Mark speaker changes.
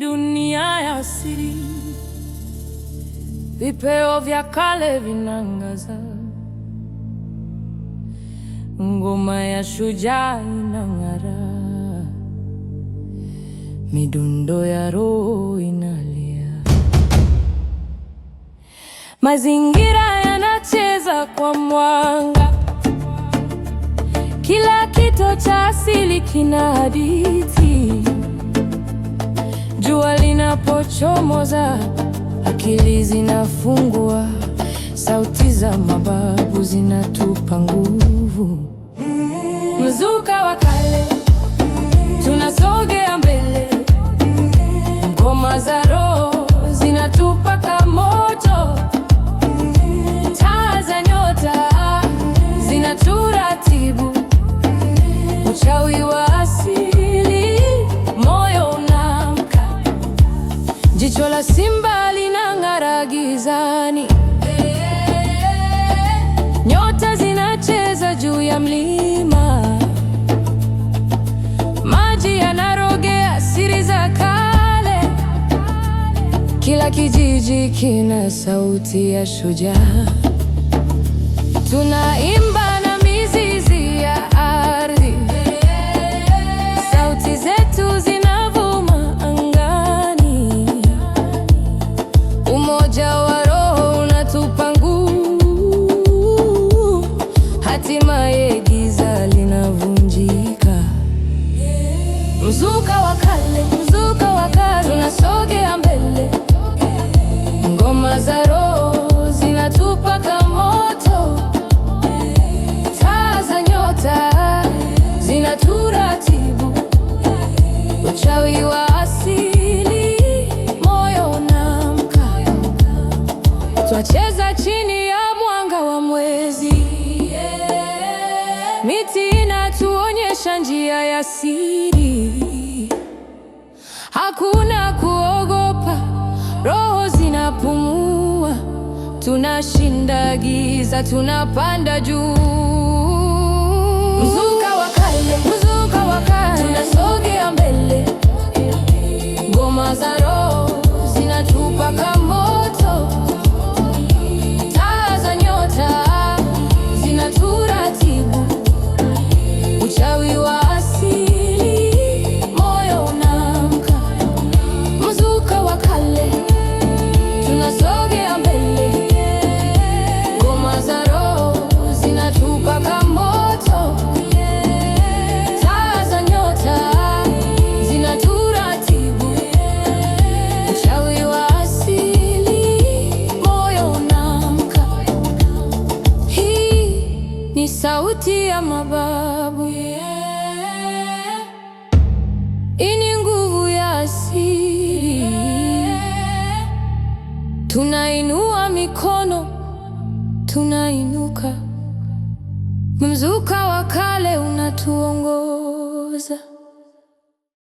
Speaker 1: dunia ya siri, vipeo vya kale vinangaza, ngoma ya shujaa inang'ara, midundo ya roho inalia, mazingira yanacheza kwa mwanga, kila kito cha asili kina hadithi. Jua linapochomoza, akili zinafungua, sauti za mababu zinatupa nguvu. Mzuka wa kale, tunasogea mbele, ngoma za roho zinatupaka moto, taa za nyota zinaturatibu, uchawi wa asili, moyo unaamka, jicho la simba linang'ara gizani, nyota zinacheza juu ya mlima, maji yanarogea siri za kale, kila kijiji kina sauti ya shujaa. Tunaimba na mizizi ya ardhi, sauti zetu zinavuma angani, umoja wa roho unatupa nguvu, hatimaye giza linavunjika. Mzuka wa kale, mzuka wa kale, tunasogea mbele, ngoma za roho zinatupaka moto, taa za nyota zinaturatibu, uchawi wa asili, moyo unaamka, twacheza chini ya mwanga wa mwezi, miti inatuonyesha njia ya siri, hakuna kuogopa, roho zinapumua, tunashinda giza, tunapanda juu. Mzuka wa kale, mzuka wa kale, tunasogea mbele, ngoma za roho zinatupaka moto, taa za nyota zinaturatibu, uchawi wa asili, moyo unaamka. Mzuka wa kale, tunasogea mbele, ngoma za roho zinatupaka moto, taa za nyota zinaturatibu, uchawi wa asili, moyo unaamka. Hii ni sauti ya mababu, hii ni nguvu ya asili. Tunainua mikono, tunainuka, mzuka wa kale unatuongoza.